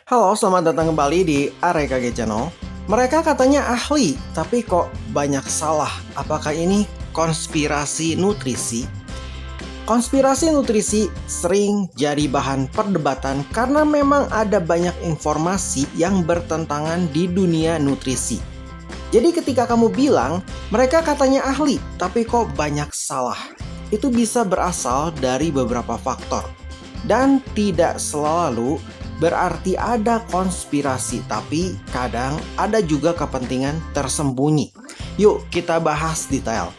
Halo, selamat datang kembali di AREKG Channel. Mereka katanya ahli, tapi kok banyak salah. Apakah ini konspirasi nutrisi? Konspirasi nutrisi sering jadi bahan perdebatan karena memang ada banyak informasi yang bertentangan di dunia nutrisi. Jadi ketika kamu bilang, mereka katanya ahli, tapi kok banyak salah. Itu bisa berasal dari beberapa faktor. Dan tidak selalu berarti ada konspirasi, tapi kadang ada juga kepentingan tersembunyi. Yuk kita bahas detail.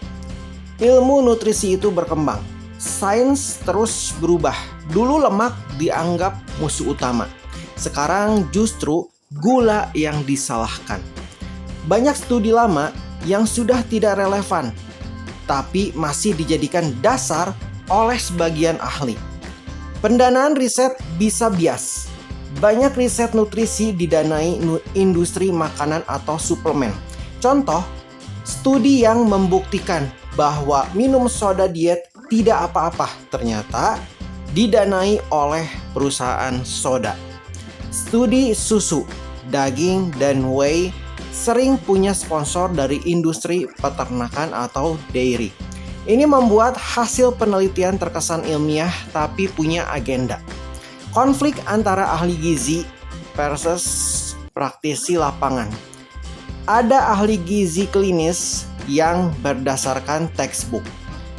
Ilmu nutrisi itu berkembang. Sains terus berubah. Dulu lemak dianggap musuh utama. Sekarang justru gula yang disalahkan. Banyak studi lama yang sudah tidak relevan, tapi masih dijadikan dasar oleh sebagian ahli. Pendanaan riset bisa bias. Banyak riset nutrisi didanai industri makanan atau suplemen. Contoh, studi yang membuktikan bahwa minum soda diet tidak apa-apa ternyata didanai oleh perusahaan soda. Studi susu, daging, dan whey sering punya sponsor dari industri peternakan atau dairy. Ini membuat hasil penelitian terkesan ilmiah tapi punya agenda. Konflik antara ahli gizi versus praktisi lapangan. Ada ahli gizi klinis yang berdasarkan textbook,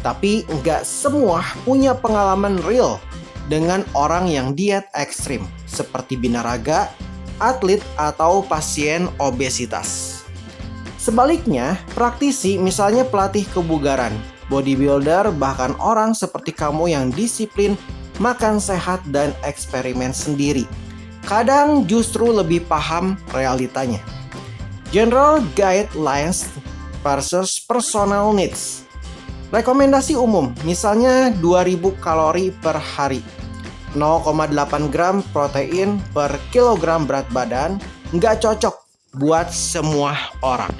tapi nggak semua punya pengalaman real dengan orang yang diet ekstrim seperti binaraga, atlet, atau pasien obesitas. Sebaliknya, praktisi misalnya pelatih kebugaran, bodybuilder, bahkan orang seperti kamu yang disiplin, makan sehat, dan eksperimen sendiri, kadang justru lebih paham realitanya. General guidelines versus personal needs. Rekomendasi umum, misalnya 2000 kalori per hari, 0,8 gram protein per kilogram berat badan, nggak cocok buat semua orang.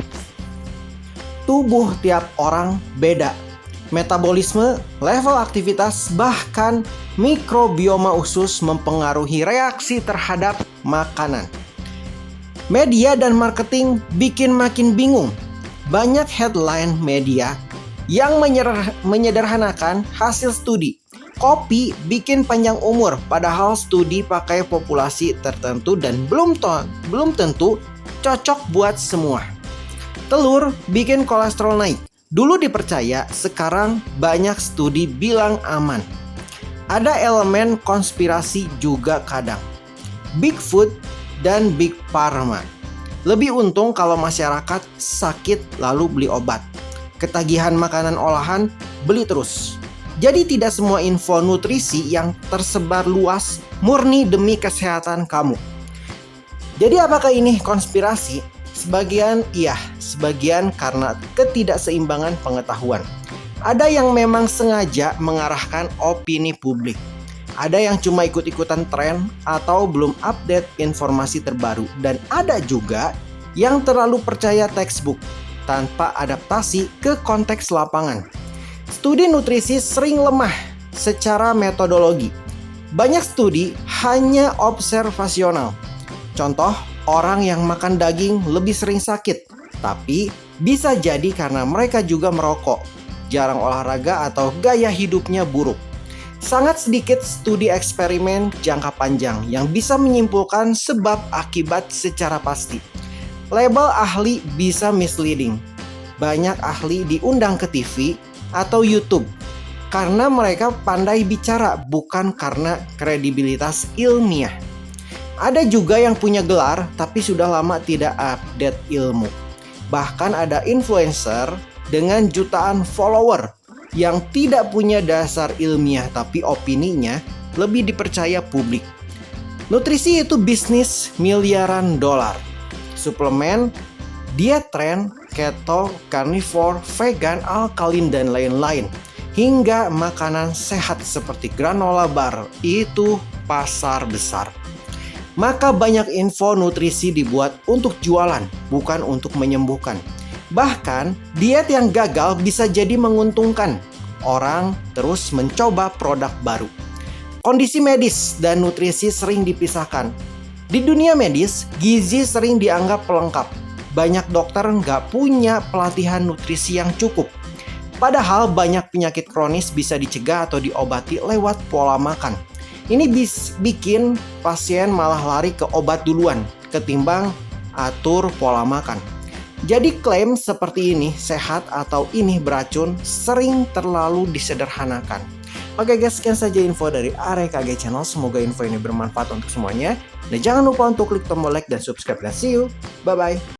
Tubuh tiap orang beda. Metabolisme, level aktivitas, bahkan mikrobioma usus mempengaruhi reaksi terhadap makanan. Media dan marketing bikin makin bingung. Banyak headline media yang menyederhanakan hasil studi. Kopi bikin panjang umur, padahal studi pakai populasi tertentu dan belum tentu cocok buat semua. Telur bikin kolesterol naik. Dulu dipercaya, sekarang banyak studi bilang aman. Ada elemen konspirasi juga kadang. Big Food dan Big Pharma. Lebih untung kalau masyarakat sakit lalu beli obat. Ketagihan makanan olahan, beli terus. Jadi tidak semua info nutrisi yang tersebar luas murni demi kesehatan kamu. Jadi apakah ini konspirasi? Sebagian iya, sebagian karena ketidakseimbangan pengetahuan. Ada yang memang sengaja mengarahkan opini publik. Ada yang cuma ikut-ikutan tren atau belum update informasi terbaru. Dan ada juga yang terlalu percaya textbook tanpa adaptasi ke konteks lapangan. Studi nutrisi sering lemah secara metodologi. Banyak studi hanya observasional. Contoh, orang yang makan daging lebih sering sakit, tapi bisa jadi karena mereka juga merokok, jarang olahraga, atau gaya hidupnya buruk. Sangat sedikit studi eksperimen jangka panjang yang bisa menyimpulkan sebab akibat secara pasti. Label ahli bisa misleading. Banyak ahli diundang ke TV atau YouTube karena mereka pandai bicara, bukan karena kredibilitas ilmiah. Ada juga yang punya gelar tapi sudah lama tidak update ilmu. Bahkan ada influencer dengan jutaan follower yang tidak punya dasar ilmiah tapi opininya lebih dipercaya publik. Nutrisi itu bisnis miliaran dolar. Suplemen, diet tren, keto, carnivore, vegan, alkalin, dan lain-lain. Hingga makanan sehat seperti granola bar, itu pasar besar. Maka banyak info nutrisi dibuat untuk jualan, bukan untuk menyembuhkan. Bahkan, diet yang gagal bisa jadi menguntungkan. Orang terus mencoba produk baru. Kondisi medis dan nutrisi sering dipisahkan. Di dunia medis, gizi sering dianggap pelengkap. Banyak dokter nggak punya pelatihan nutrisi yang cukup. Padahal banyak penyakit kronis bisa dicegah atau diobati lewat pola makan. Ini bikin pasien malah lari ke obat duluan ketimbang atur pola makan. Jadi klaim seperti ini sehat atau ini beracun sering terlalu disederhanakan. Oke guys, sekian saja info dari AREKG Channel. Semoga info ini bermanfaat untuk semuanya. Dan jangan lupa untuk klik tombol like dan subscribe. Dan see you. Bye-bye.